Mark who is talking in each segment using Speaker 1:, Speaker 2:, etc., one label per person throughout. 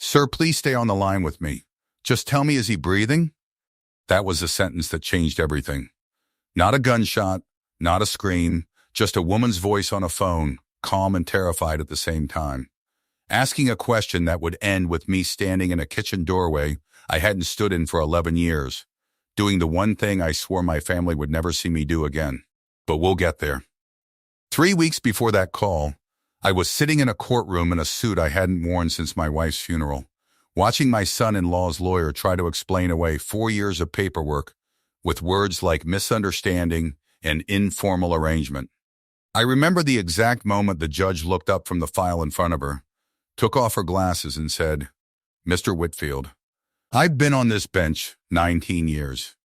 Speaker 1: Sir, please stay on the line with me. Just tell me, is he breathing? That was a sentence that changed everything. Not a gunshot, not a scream, just a woman's voice on a phone, calm and terrified at the same time. Asking a question that would end with me standing in a kitchen doorway I hadn't stood in for 11 years, doing the one thing I swore my family would never see me do again. But we'll get there. 3 weeks before that call, I was sitting in a courtroom in a suit I hadn't worn since my wife's funeral, watching my son-in-law's lawyer try to explain away 4 years of paperwork with words like misunderstanding and informal arrangement. I remember the exact moment the judge looked up from the file in front of her, took off her glasses and said, "Mr. Whitfield, I've been on this bench 19 years.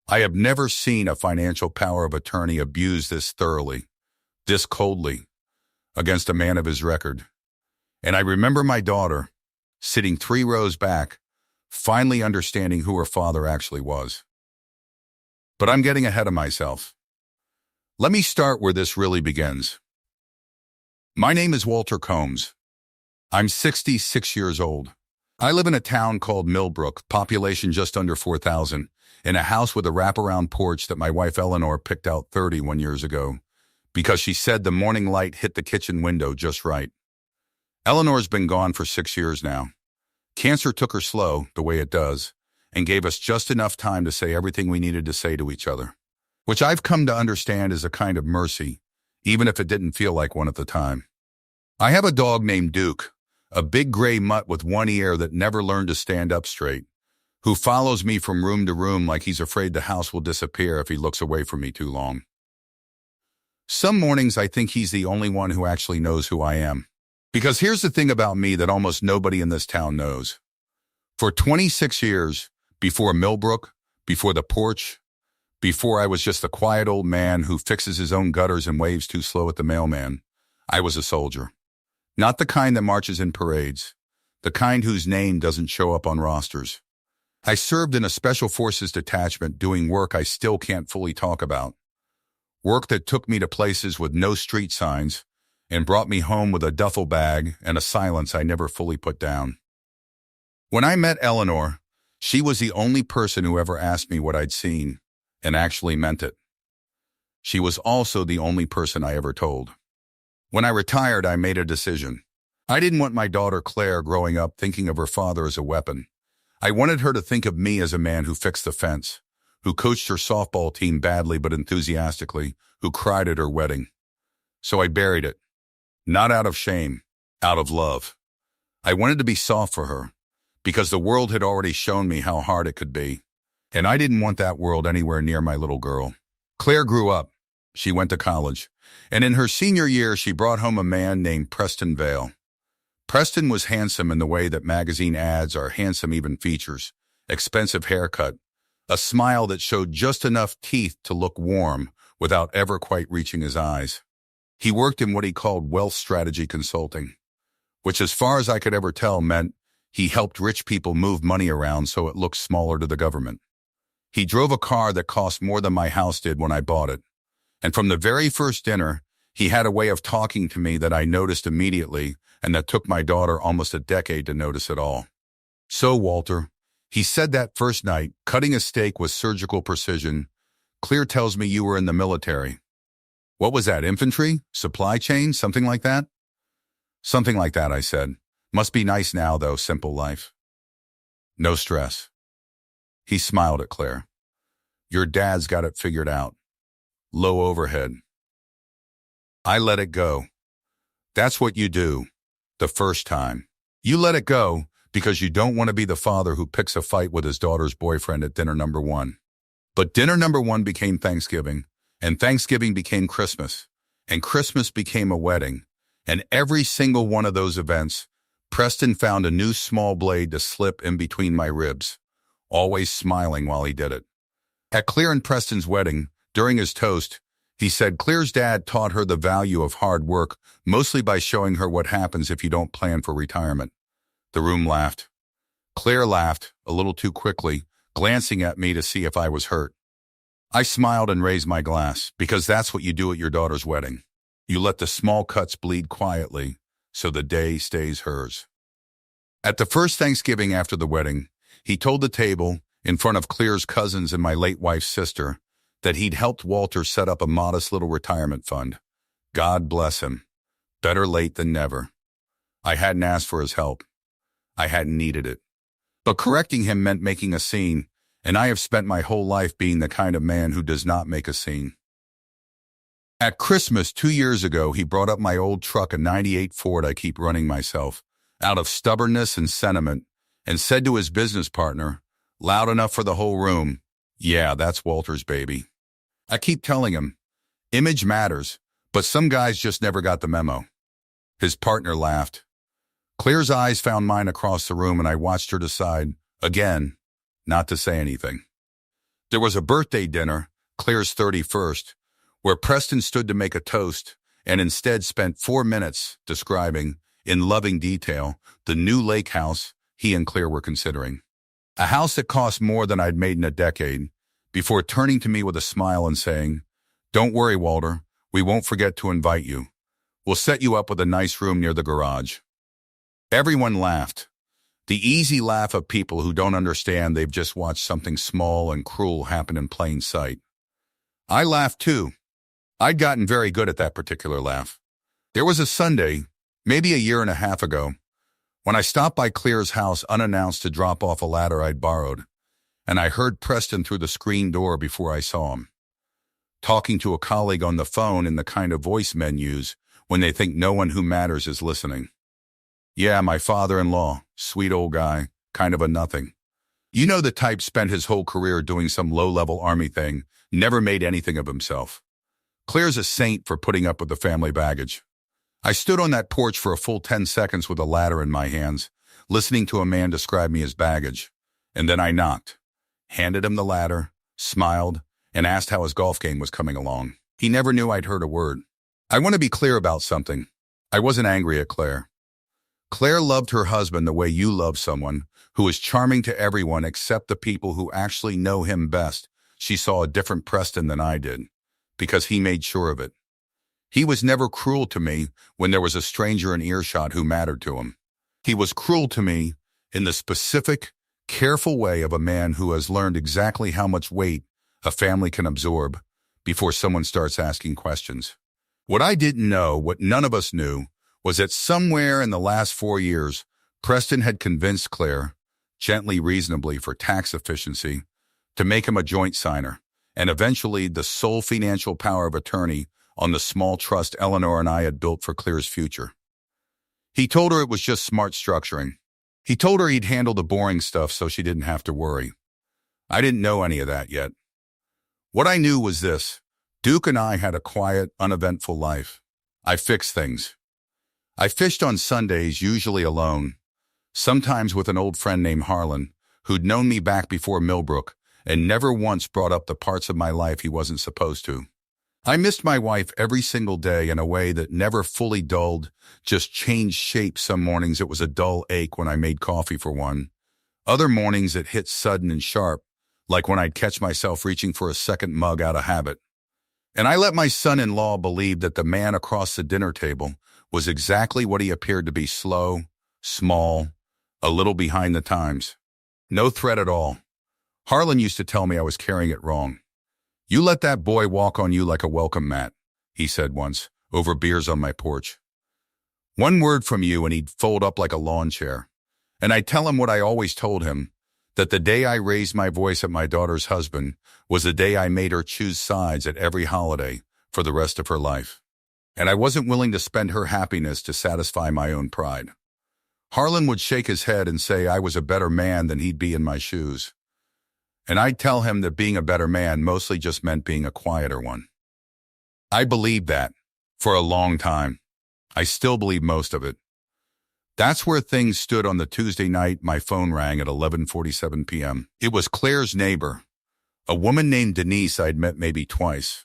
Speaker 1: I have never seen a financial power of attorney abused this thoroughly, this coldly, against a man of his record." And I remember my daughter, sitting 3 rows back, finally understanding who her father actually was. But I'm getting ahead of myself. Let me start where this really begins. My name is Walter Combs. I'm 66 years old. I live in a town called Millbrook, population just under 4,000, in a house with a wraparound porch that my wife Eleanor picked out 31 years ago, because she said the morning light hit the kitchen window just right. Eleanor's been gone for 6 years now. Cancer took her slow, the way it does, and gave us just enough time to say everything we needed to say to each other, which I've come to understand is a kind of mercy, even if it didn't feel like one at the time. I have a dog named Duke, a big gray mutt with one ear that never learned to stand up straight, who follows me from room to room like he's afraid the house will disappear if he looks away from me too long. Some mornings I think he's the only one who actually knows who I am. Because here's the thing about me that almost nobody in this town knows. For 26 years, before Millbrook, before the porch, before I was just a quiet old man who fixes his own gutters and waves too slow at the mailman, I was a soldier. Not the kind that marches in parades, the kind whose name doesn't show up on rosters. I served in a special forces detachment doing work I still can't fully talk about. Work that took me to places with no street signs and brought me home with a duffel bag and a silence I never fully put down. When I met Eleanor, she was the only person who ever asked me what I'd seen and actually meant it. She was also the only person I ever told. When I retired, I made a decision. I didn't want my daughter Claire growing up thinking of her father as a weapon. I wanted her to think of me as a man who fixed the fence, who coached her softball team badly but enthusiastically, who cried at her wedding. So I buried it. Not out of shame, out of love. I wanted to be soft for her, because the world had already shown me how hard it could be. And I didn't want that world anywhere near my little girl. Claire grew up. She went to college. And in her senior year, she brought home a man named Preston Vale. Preston was handsome in the way that magazine ads are handsome even features. Expensive haircut. A smile that showed just enough teeth to look warm without ever quite reaching his eyes. He worked in what he called wealth strategy consulting, which as far as I could ever tell meant he helped rich people move money around so it looked smaller to the government. He drove a car that cost more than my house did when I bought it. And from the very first dinner, he had a way of talking to me that I noticed immediately and that took my daughter almost a decade to notice at all. "So, Walter," he said that first night, cutting a steak with surgical precision, "Claire tells me you were in the military. What was that, infantry? Supply chain? Something like that?" "Something like that," I said. "Must be nice now, though, simple life. No stress." He smiled at Claire. "Your dad's got it figured out. Low overhead." I let it go. That's what you do, the first time. You let it go because you don't want to be the father who picks a fight with his daughter's boyfriend at dinner number 1. But dinner number 1 became Thanksgiving, and Thanksgiving became Christmas, and Christmas became a wedding. And every single one of those events, Preston found a new small blade to slip in between my ribs, always smiling while he did it. At Claire and Preston's wedding, during his toast, he said Claire's dad taught her the value of hard work, mostly by showing her what happens if you don't plan for retirement. The room laughed. Claire laughed, a little too quickly, glancing at me to see if I was hurt. I smiled and raised my glass, because that's what you do at your daughter's wedding. You let the small cuts bleed quietly, so the day stays hers. At the first Thanksgiving after the wedding, he told the table, in front of Claire's cousins and my late wife's sister, that he'd helped Walter set up a modest little retirement fund. God bless him. Better late than never. I hadn't asked for his help. I hadn't needed it. But correcting him meant making a scene, and I have spent my whole life being the kind of man who does not make a scene. At Christmas 2 years ago, he brought up my old truck, a '98 Ford I keep running myself, out of stubbornness and sentiment, and said to his business partner, loud enough for the whole room, "Yeah, that's Walter's baby." I keep telling him, image matters, but some guys just never got the memo. His partner laughed. Claire's eyes found mine across the room, and I watched her decide, again, not to say anything. There was a birthday dinner, Claire's 31st, where Preston stood to make a toast and instead spent 4 minutes describing, in loving detail, the new lake house he and Claire were considering. A house that cost more than I'd made in a decade, before turning to me with a smile and saying, "Don't worry, Walter, we won't forget to invite you. We'll set you up with a nice room near the garage." Everyone laughed. The easy laugh of people who don't understand they've just watched something small and cruel happen in plain sight. I laughed too. I'd gotten very good at that particular laugh. There was a Sunday, maybe a year and a half ago, when I stopped by Claire's house unannounced to drop off a ladder I'd borrowed, and I heard Preston through the screen door before I saw him, talking to a colleague on the phone in the kind of voice men use when they think no one who matters is listening. Yeah, my father-in-law, sweet old guy, kind of a nothing. You know the type, spent his whole career doing some low-level army thing, never made anything of himself. Claire's a saint for putting up with the family baggage. I stood on that porch for a full 10 seconds with a ladder in my hands, listening to a man describe me as baggage. And then I knocked, handed him the ladder, smiled, and asked how his golf game was coming along. He never knew I'd heard a word. I want to be clear about something. I wasn't angry at Claire. Claire loved her husband the way you love someone, who is charming to everyone except the people who actually know him best. She saw a different Preston than I did, because he made sure of it. He was never cruel to me when there was a stranger in earshot who mattered to him. He was cruel to me in the specific, careful way of a man who has learned exactly how much weight a family can absorb before someone starts asking questions. What I didn't know, what none of us knew, was that somewhere in the last 4 years, Preston had convinced Claire, gently, reasonably for tax efficiency, to make him a joint signer, and eventually the sole financial power of attorney on the small trust Eleanor and I had built for Claire's future. He told her it was just smart structuring. He told her he'd handle the boring stuff so she didn't have to worry. I didn't know any of that yet. What I knew was this: Duke and I had a quiet, uneventful life. I fixed things. I fished on Sundays, usually alone, sometimes with an old friend named Harlan, who'd known me back before Millbrook and never once brought up the parts of my life he wasn't supposed to. I missed my wife every single day in a way that never fully dulled, just changed shape. Some mornings it was a dull ache when I made coffee for one. Other mornings it hit sudden and sharp, like when I'd catch myself reaching for a second mug out of habit. And I let my son-in-law believe that the man across the dinner table was exactly what he appeared to be: slow, small, a little behind the times. No threat at all. Harlan used to tell me I was carrying it wrong. "You let that boy walk on you like a welcome mat," he said once, over beers on my porch. "One word from you and he'd fold up like a lawn chair." And I'd tell him what I always told him, that the day I raised my voice at my daughter's husband was the day I made her choose sides at every holiday for the rest of her life. And I wasn't willing to spend her happiness to satisfy my own pride. Harlan would shake his head and say I was a better man than he'd be in my shoes. And I'd tell him that being a better man mostly just meant being a quieter one. I believed that for a long time. I still believe most of it. That's where things stood on the Tuesday night my phone rang at 11:47 p.m. It was Claire's neighbor, a woman named Denise I'd met maybe twice.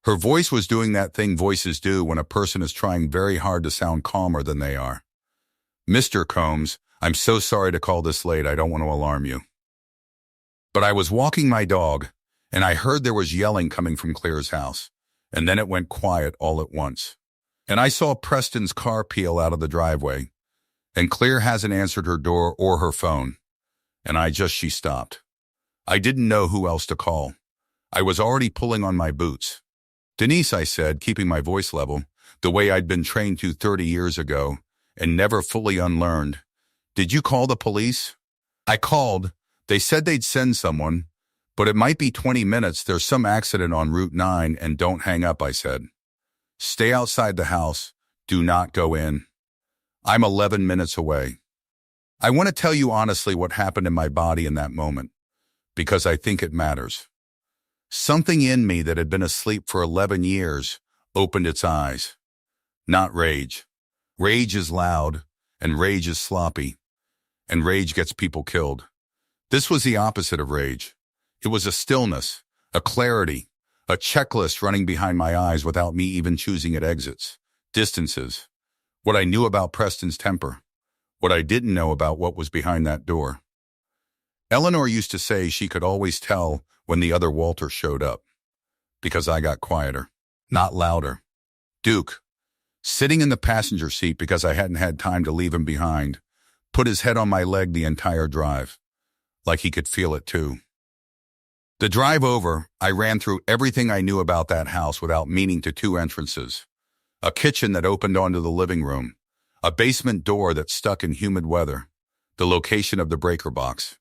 Speaker 1: Her voice was doing that thing voices do when a person is trying very hard to sound calmer than they are. "Mr. Combs, I'm so sorry to call this late. I don't want to alarm you." But I was walking my dog, and I heard there was yelling coming from Claire's house, and then it went quiet all at once. And I saw Preston's car peel out of the driveway, And Claire hasn't answered her door or her phone. And she stopped. I didn't know who else to call. I was already pulling on my boots. Denise, I said, keeping my voice level, the way I'd been trained to 30 years ago, and never fully unlearned. Did you call the police? I called. They said they'd send someone, but it might be 20 minutes. There's some accident on Route 9, and don't hang up, I said. Stay outside the house. Do not go in. I'm 11 minutes away. I want to tell you honestly what happened in my body in that moment, because I think it matters. Something in me that had been asleep for 11 years opened its eyes. Not rage. Rage is loud, and rage is sloppy, and rage gets people killed. This was the opposite of rage. It was a stillness, a clarity, a checklist running behind my eyes without me even choosing it. Exits, distances, what I knew about Preston's temper, what I didn't know about what was behind that door. Eleanor used to say she could always tell when the other Walter showed up, because I got quieter, not louder. Duke, sitting in the passenger seat because I hadn't had time to leave him behind, put his head on my leg the entire drive, like he could feel it too. The drive over, I ran through everything I knew about that house without meaning to two entrances. A kitchen that opened onto the living room, a basement door that stuck in humid weather, the location of the breaker box.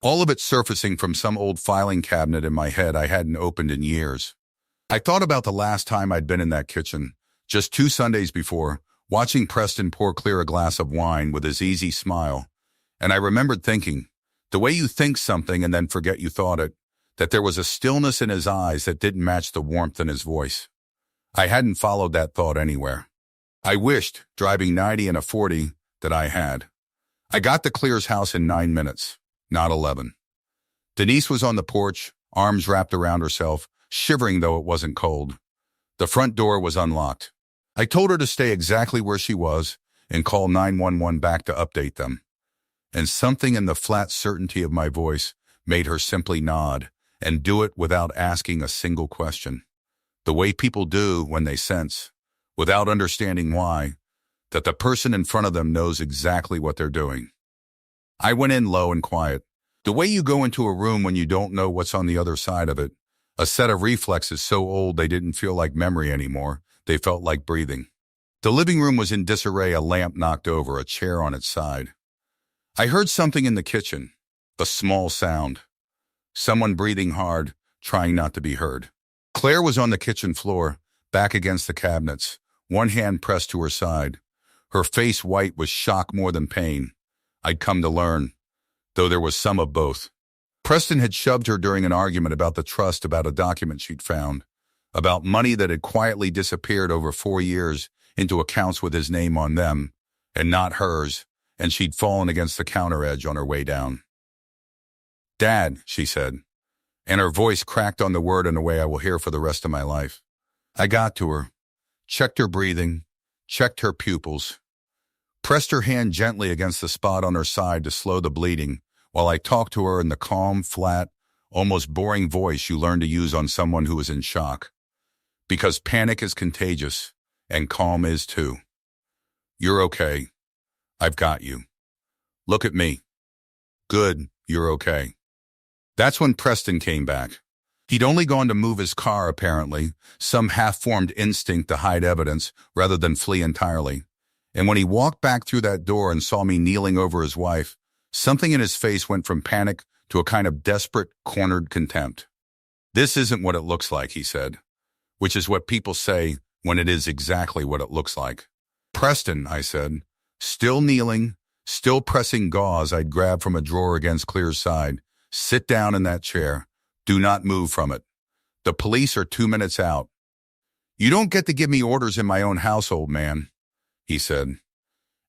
Speaker 1: All of it surfacing from some old filing cabinet in my head I hadn't opened in years. I thought about the last time I'd been in that kitchen, just 2 Sundays before, watching Preston pour Claire a glass of wine with his easy smile, and I remembered thinking, the way you think something and then forget you thought it, that there was a stillness in his eyes that didn't match the warmth in his voice. I hadn't followed that thought anywhere. I wished, driving 90 and a 40, that I had. I got to Claire's house in 9 minutes, not 11. Denise was on the porch, arms wrapped around herself, shivering though it wasn't cold. The front door was unlocked. I told her to stay exactly where she was and call 911 back to update them. And something in the flat certainty of my voice made her simply nod and do it without asking a single question. The way people do when they sense, without understanding why, that the person in front of them knows exactly what they're doing. I went in low and quiet. The way you go into a room when you don't know what's on the other side of it, a set of reflexes so old they didn't feel like memory anymore, they felt like breathing. The living room was in disarray, a lamp knocked over, a chair on its side. I heard something in the kitchen, a small sound. Someone breathing hard, trying not to be heard. Claire was on the kitchen floor, back against the cabinets, one hand pressed to her side. Her face white with shock more than pain. I'd come to learn, though there was some of both. Preston had shoved her during an argument about the trust, about a document she'd found, about money that had quietly disappeared over 4 years into accounts with his name on them, and not hers, and she'd fallen against the counter edge on her way down. "Dad," she said, and her voice cracked on the word in a way I will hear for the rest of my life. I got to her, checked her breathing, checked her pupils, pressed her hand gently against the spot on her side to slow the bleeding, while I talked to her in the calm, flat, almost boring voice you learn to use on someone who is in shock. Because panic is contagious, and calm is too. "You're okay. I've got you. Look at me. Good, you're okay." That's when Preston came back. He'd only gone to move his car, apparently, some half-formed instinct to hide evidence rather than flee entirely. And when he walked back through that door and saw me kneeling over his wife, something in his face went from panic to a kind of desperate, cornered contempt. "This isn't what it looks like," he said, which is what people say when it is exactly what it looks like. "Preston," I said, still kneeling, still pressing gauze I'd grabbed from a drawer against Claire's side, "sit down in that chair. Do not move from it. The police are 2 minutes out." "You don't get to give me orders in my own household, man," he said.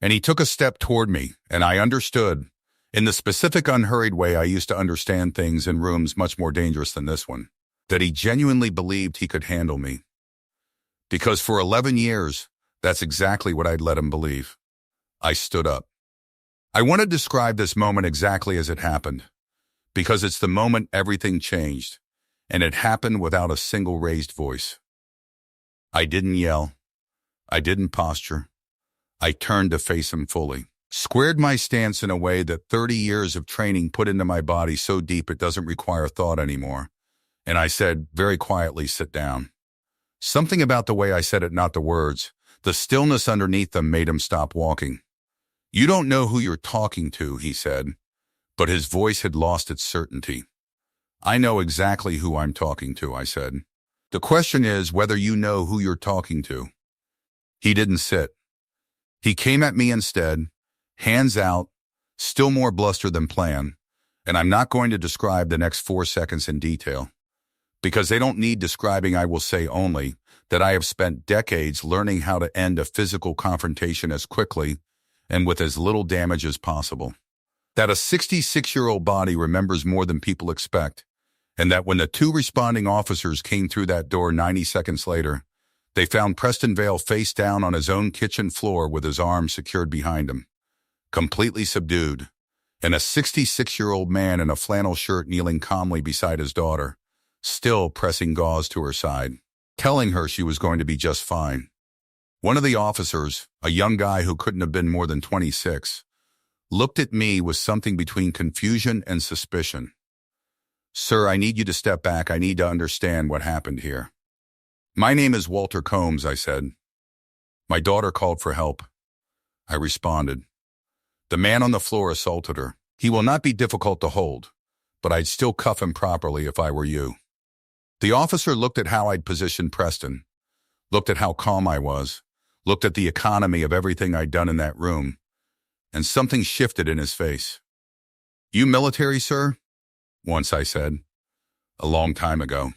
Speaker 1: And he took a step toward me, and I understood, in the specific unhurried way I used to understand things in rooms much more dangerous than this one, that he genuinely believed he could handle me. Because for 11 years, that's exactly what I'd let him believe. I stood up. I want to describe this moment exactly as it happened, because it's the moment everything changed, and it happened without a single raised voice. I didn't yell. I didn't posture. I turned to face him fully. Squared my stance in a way that 30 years of training put into my body so deep it doesn't require thought anymore. And I said, very quietly, sit down. Something about the way I said it, not the words, the stillness underneath them made him stop walking. You don't know who you're talking to, he said, but his voice had lost its certainty. I know exactly who I'm talking to, I said. The question is whether you know who you're talking to. He didn't sit. He came at me instead, hands out, still more bluster than planned, and I'm not going to describe the next 4 seconds in detail. Because they don't need describing, I will say only that I have spent decades learning how to end a physical confrontation as quickly and with as little damage as possible. That a 66-year-old body remembers more than people expect, and that when the 2 responding officers came through that door 90 seconds later, they found Preston Vale face down on his own kitchen floor with his arms secured behind him, completely subdued, and a 66-year-old man in a flannel shirt kneeling calmly beside his daughter, still pressing gauze to her side, telling her she was going to be just fine. One of the officers, a young guy who couldn't have been more than 26, looked at me with something between confusion and suspicion. Sir, I need you to step back. I need to understand what happened here. My name is Walter Combs, I said. My daughter called for help. I responded. The man on the floor assaulted her. He will not be difficult to hold, but I'd still cuff him properly if I were you. The officer looked at how I'd positioned Preston, looked at how calm I was, looked at the economy of everything I'd done in that room, and something shifted in his face. You military, sir? Once I said. A long time ago.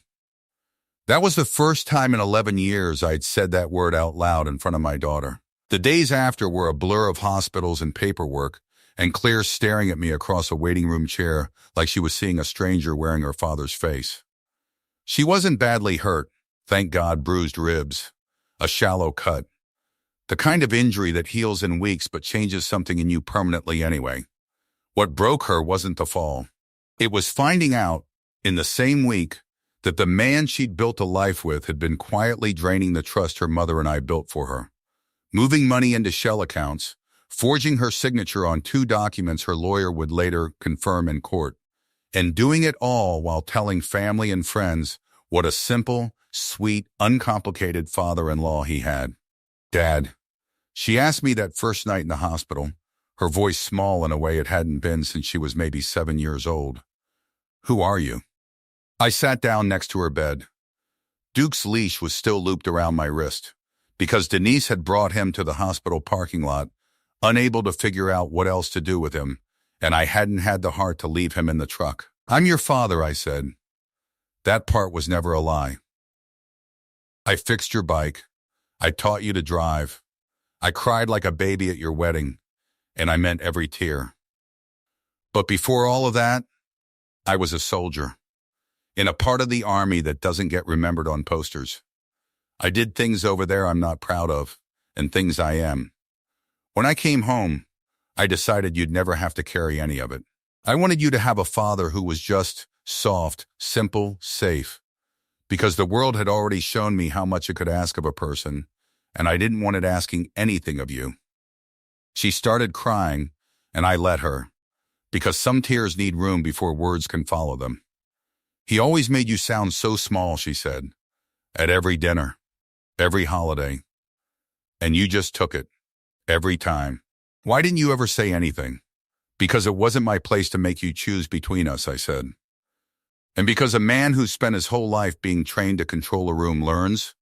Speaker 1: That was the first time in 11 years I'd said that word out loud in front of my daughter. The days after were a blur of hospitals and paperwork, and Claire staring at me across a waiting room chair like she was seeing a stranger wearing her father's face. She wasn't badly hurt, thank God, bruised ribs, a shallow cut, the kind of injury that heals in weeks but changes something in you permanently anyway. What broke her wasn't the fall. It was finding out, in the same week, that the man she'd built a life with had been quietly draining the trust her mother and I built for her, moving money into shell accounts, forging her signature on 2 documents her lawyer would later confirm in court, and doing it all while telling family and friends what a simple, sweet, uncomplicated father-in-law he had. Dad. She asked me that first night in the hospital, her voice small in a way it hadn't been since she was maybe 7 years old. Who are you? I sat down next to her bed. Duke's leash was still looped around my wrist, because Denise had brought him to the hospital parking lot, unable to figure out what else to do with him, and I hadn't had the heart to leave him in the truck. I'm your father, I said. That part was never a lie. I fixed your bike. I taught you to drive. I cried like a baby at your wedding, and I meant every tear. But before all of that, I was a soldier, in a part of the army that doesn't get remembered on posters. I did things over there I'm not proud of, and things I am. When I came home, I decided you'd never have to carry any of it. I wanted you to have a father who was just, soft, simple, safe, because the world had already shown me how much it could ask of a person, and I didn't want it asking anything of you. She started crying, and I let her, because some tears need room before words can follow them. He always made you sound so small, she said, at every dinner, every holiday. And you just took it, every time. Why didn't you ever say anything? Because it wasn't my place to make you choose between us, I said. And because a man who spent his whole life being trained to control a room learns,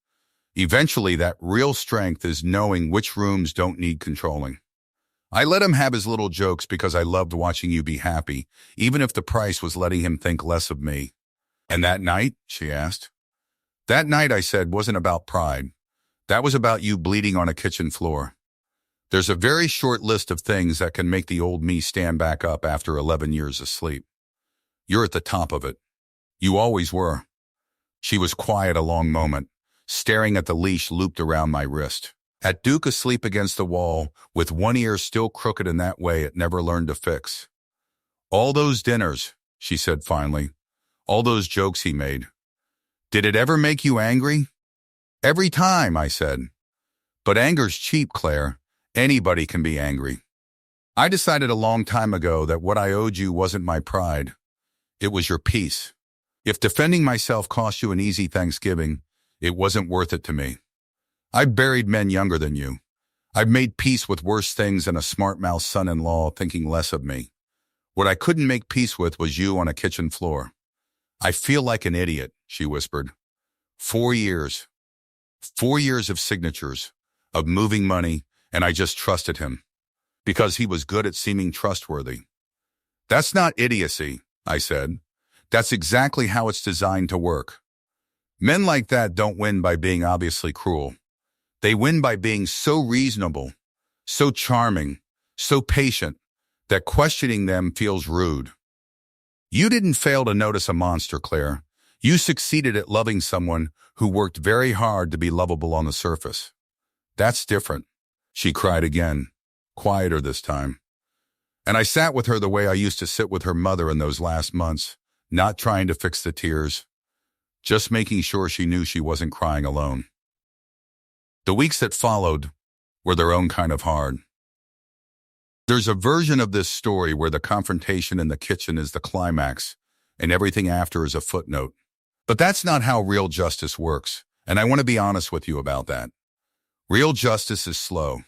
Speaker 1: eventually that real strength is knowing which rooms don't need controlling. I let him have his little jokes because I loved watching you be happy, even if the price was letting him think less of me. And that night, she asked. That night, I said, wasn't about pride. That was about you bleeding on a kitchen floor. There's a very short list of things that can make the old me stand back up after 11 years of sleep. You're at the top of it. You always were. She was quiet a long moment, staring at the leash looped around my wrist. At Duke asleep against the wall, with one ear still crooked in that way it never learned to fix. All those dinners, she said finally. All those jokes he made. Did it ever make you angry? Every time, I said. But anger's cheap, Claire. Anybody can be angry. I decided a long time ago that what I owed you wasn't my pride. It was your peace. If defending myself cost you an easy Thanksgiving, it wasn't worth it to me. I've buried men younger than you. I've made peace with worse things than a smart-mouthed son-in-law thinking less of me. What I couldn't make peace with was you on a kitchen floor. I feel like an idiot, she whispered. 4 years. 4 years of signatures, of moving money, and I just trusted him. Because he was good at seeming trustworthy. That's not idiocy, I said. That's exactly how it's designed to work. Men like that don't win by being obviously cruel. They win by being so reasonable, so charming, so patient, that questioning them feels rude. You didn't fail to notice a monster, Claire. You succeeded at loving someone who worked very hard to be lovable on the surface. That's different, she cried again, quieter this time. And I sat with her the way I used to sit with her mother in those last months, not trying to fix the tears, just making sure she knew she wasn't crying alone. The weeks that followed were their own kind of hard. There's a version of this story where the confrontation in the kitchen is the climax, and everything after is a footnote. But that's not how real justice works, and I want to be honest with you about that. Real justice is slow.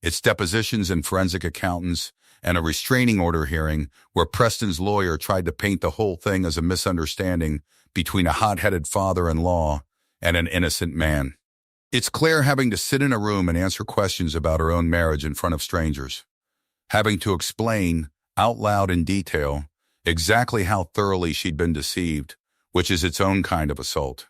Speaker 1: It's depositions and forensic accountants and a restraining order hearing where Preston's lawyer tried to paint the whole thing as a misunderstanding between a hot-headed father-in-law and an innocent man. It's Claire having to sit in a room and answer questions about her own marriage in front of strangers, having to explain, out loud in detail, exactly how thoroughly she'd been deceived, which is its own kind of assault,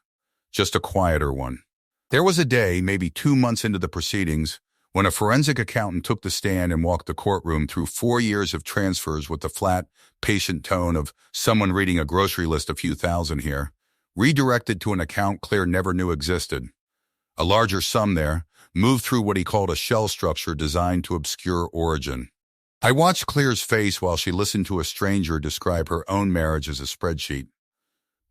Speaker 1: just a quieter one. There was a day, maybe 2 months into the proceedings, when a forensic accountant took the stand and walked the courtroom through 4 years of transfers with the flat, patient tone of someone reading a grocery list a few thousand here, redirected to an account Claire never knew existed. A larger sum there, moved through what he called a shell structure designed to obscure origin. I watched Claire's face while she listened to a stranger describe her own marriage as a spreadsheet.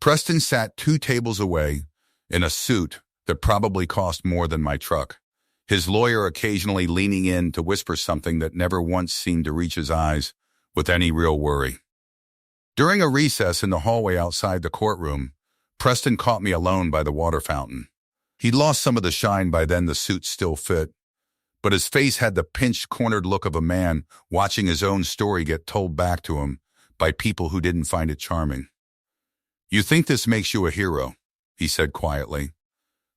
Speaker 1: Preston sat 2 tables away, in a suit that probably cost more than my truck, his lawyer occasionally leaning in to whisper something that never once seemed to reach his eyes with any real worry. During a recess in the hallway outside the courtroom, Preston caught me alone by the water fountain. He'd lost some of the shine by then, the suit still fit, but his face had the pinched, cornered look of a man watching his own story get told back to him by people who didn't find it charming. "You think this makes you a hero," he said quietly,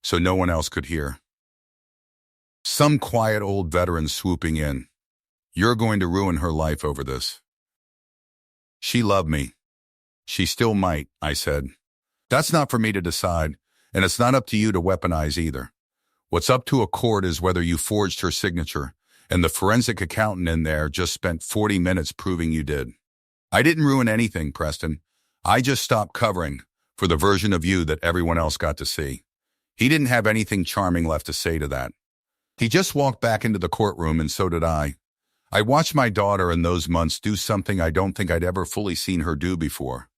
Speaker 1: so no one else could hear. Some quiet old veteran swooping in. "You're going to ruin her life over this." "She loved me. She still might," I said. "That's not for me to decide, and it's not up to you to weaponize either. What's up to a court is whether you forged her signature, and the forensic accountant in there just spent 40 minutes proving you did." "I didn't ruin anything, Preston. I just stopped covering for the version of you that everyone else got to see." He didn't have anything charming left to say to that. He just walked back into the courtroom, and so did I. I watched my daughter in those months do something I don't think I'd ever fully seen her do before.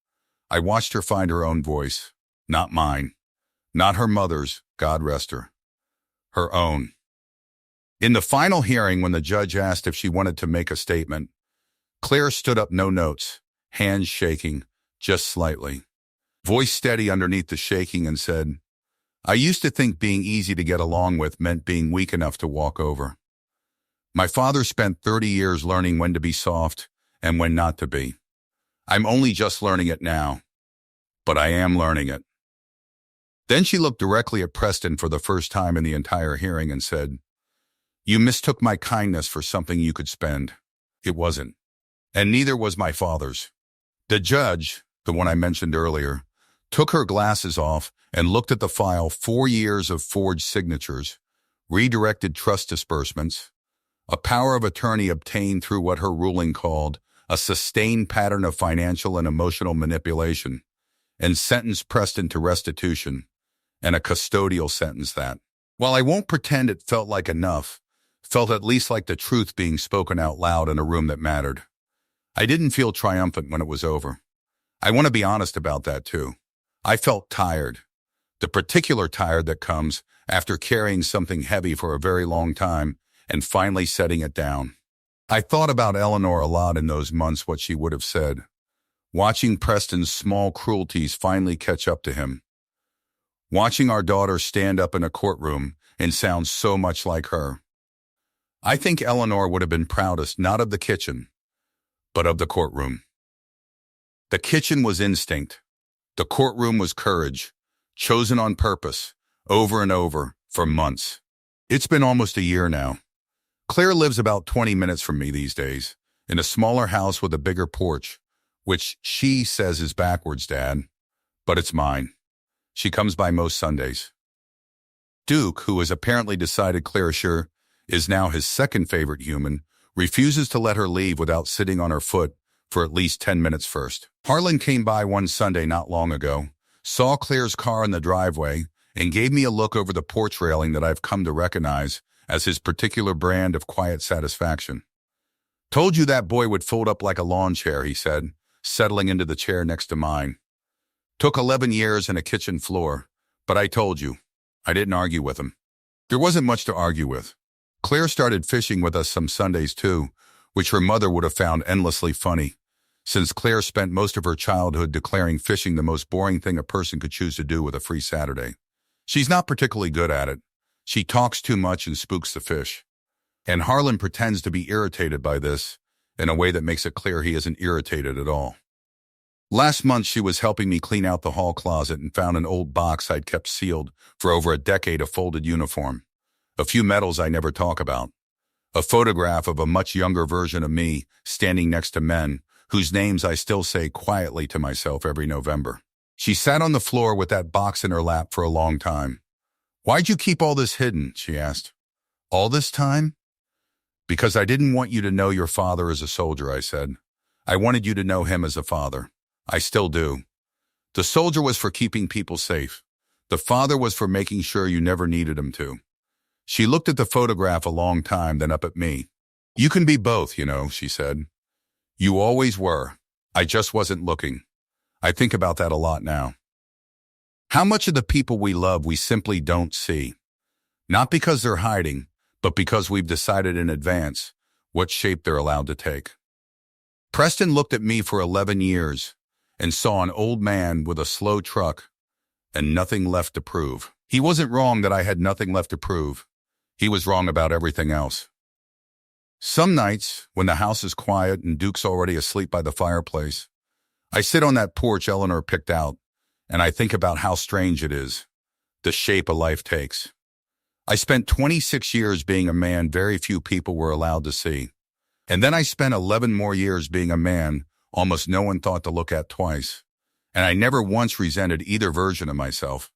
Speaker 1: I watched her find her own voice, not mine, not her mother's, God rest her, her own. In the final hearing, when the judge asked if she wanted to make a statement, Claire stood up, no notes, hands shaking, just slightly. Voice steady underneath the shaking, and said, "I used to think being easy to get along with meant being weak enough to walk over. My father spent 30 years learning when to be soft and when not to be. I'm only just learning it now, but I am learning it." Then she looked directly at Preston for the first time in the entire hearing and said, "You mistook my kindness for something you could spend. It wasn't. And neither was my father's." The judge, the one I mentioned earlier, took her glasses off and looked at the file. 4 years of forged signatures, redirected trust disbursements, a power of attorney obtained through what her ruling called a sustained pattern of financial and emotional manipulation, and sentenced Preston to restitution, and a custodial sentence that, while I won't pretend it felt like enough, felt at least like the truth being spoken out loud in a room that mattered. I didn't feel triumphant when it was over. I want to be honest about that too. I felt tired. The particular tired that comes after carrying something heavy for a very long time and finally setting it down. I thought about Eleanor a lot in those months, what she would have said, watching Preston's small cruelties finally catch up to him, watching our daughter stand up in a courtroom and sound so much like her. I think Eleanor would have been proudest not of the kitchen, but of the courtroom. The kitchen was instinct. The courtroom was courage, chosen on purpose, over and over, for months. It's been almost a year now. Claire lives about 20 minutes from me these days, in a smaller house with a bigger porch, which she says is backwards, Dad, but it's mine. She comes by most Sundays. Duke, who has apparently decided Claire sure is now his second favorite human, refuses to let her leave without sitting on her foot for at least 10 minutes first. Harlan came by one Sunday not long ago, saw Claire's car in the driveway, and gave me a look over the porch railing that I've come to recognize as his particular brand of quiet satisfaction. Told you that boy would fold up like a lawn chair, he said, settling into the chair next to mine. Took 11 years and a kitchen floor, but I told you, I didn't argue with him. There wasn't much to argue with. Claire started fishing with us some Sundays too, which her mother would have found endlessly funny, since Claire spent most of her childhood declaring fishing the most boring thing a person could choose to do with a free Saturday. She's not particularly good at it. She talks too much and spooks the fish. And Harlan pretends to be irritated by this in a way that makes it clear he isn't irritated at all. Last month, she was helping me clean out the hall closet and found an old box I'd kept sealed for over a decade of folded uniform, a few medals I never talk about, a photograph of a much younger version of me standing next to men whose names I still say quietly to myself every November. She sat on the floor with that box in her lap for a long time. "Why'd you keep all this hidden?" she asked. "All this time?" "Because I didn't want you to know your father as a soldier," I said. "I wanted you to know him as a father. I still do. The soldier was for keeping people safe. The father was for making sure you never needed him to." She looked at the photograph a long time, then up at me. "You can be both, you know," she said. "You always were. I just wasn't looking." I think about that a lot now. How much of the people we love we simply don't see? Not because they're hiding, but because we've decided in advance what shape they're allowed to take. Preston looked at me for 11 years and saw an old man with a slow truck and nothing left to prove. He wasn't wrong that I had nothing left to prove. He was wrong about everything else. Some nights, when the house is quiet and Duke's already asleep by the fireplace, I sit on that porch Eleanor picked out, and I think about how strange it is, the shape a life takes. I spent 26 years being a man very few people were allowed to see. And then I spent 11 more years being a man almost no one thought to look at twice. And I never once resented either version of myself,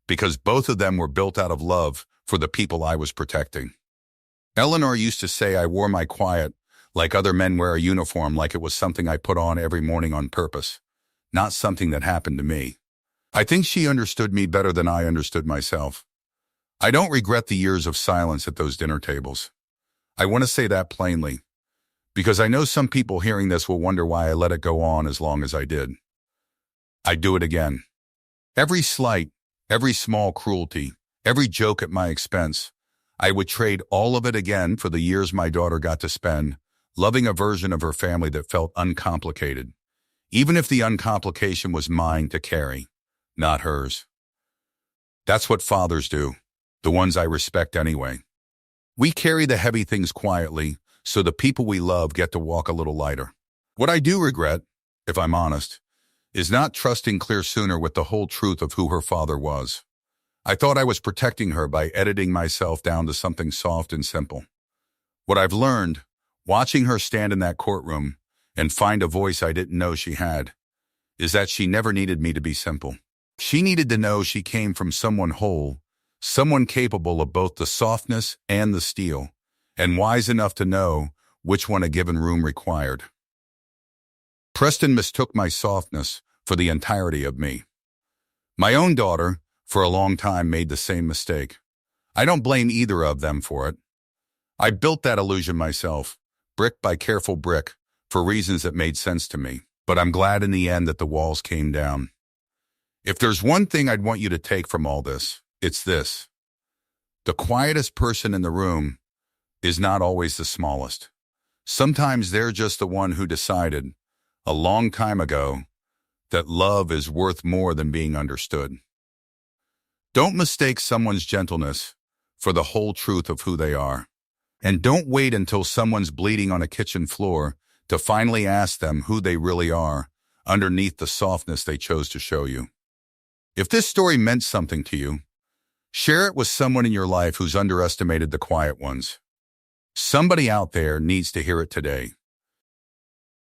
Speaker 1: because both of them were built out of love for the people I was protecting. Eleanor used to say I wore my quiet like other men wear a uniform, like it was something I put on every morning on purpose, not something that happened to me. I think she understood me better than I understood myself. I don't regret the years of silence at those dinner tables. I want to say that plainly, because I know some people hearing this will wonder why I let it go on as long as I did. I'd do it again. Every slight, every small cruelty, every joke at my expense, I would trade all of it again for the years my daughter got to spend loving a version of her family that felt uncomplicated, even if the uncomplication was mine to carry, not hers. That's what fathers do, the ones I respect anyway. We carry the heavy things quietly so the people we love get to walk a little lighter. What I do regret, if I'm honest, is not trusting Claire sooner with the whole truth of who her father was. I thought I was protecting her by editing myself down to something soft and simple. What I've learned, watching her stand in that courtroom and find a voice I didn't know she had, is that she never needed me to be simple. She needed to know she came from someone whole, someone capable of both the softness and the steel, and wise enough to know which one a given room required. Preston mistook my softness for the entirety of me. My own daughter, for a long time, made the same mistake. I don't blame either of them for it. I built that illusion myself, brick by careful brick, for reasons that made sense to me. But I'm glad in the end that the walls came down. If there's one thing I'd want you to take from all this, it's this. The quietest person in the room is not always the smallest. Sometimes they're just the one who decided, a long time ago, that love is worth more than being understood. Don't mistake someone's gentleness for the whole truth of who they are. And don't wait until someone's bleeding on a kitchen floor to finally ask them who they really are underneath the softness they chose to show you. If this story meant something to you, share it with someone in your life who's underestimated the quiet ones. Somebody out there needs to hear it today.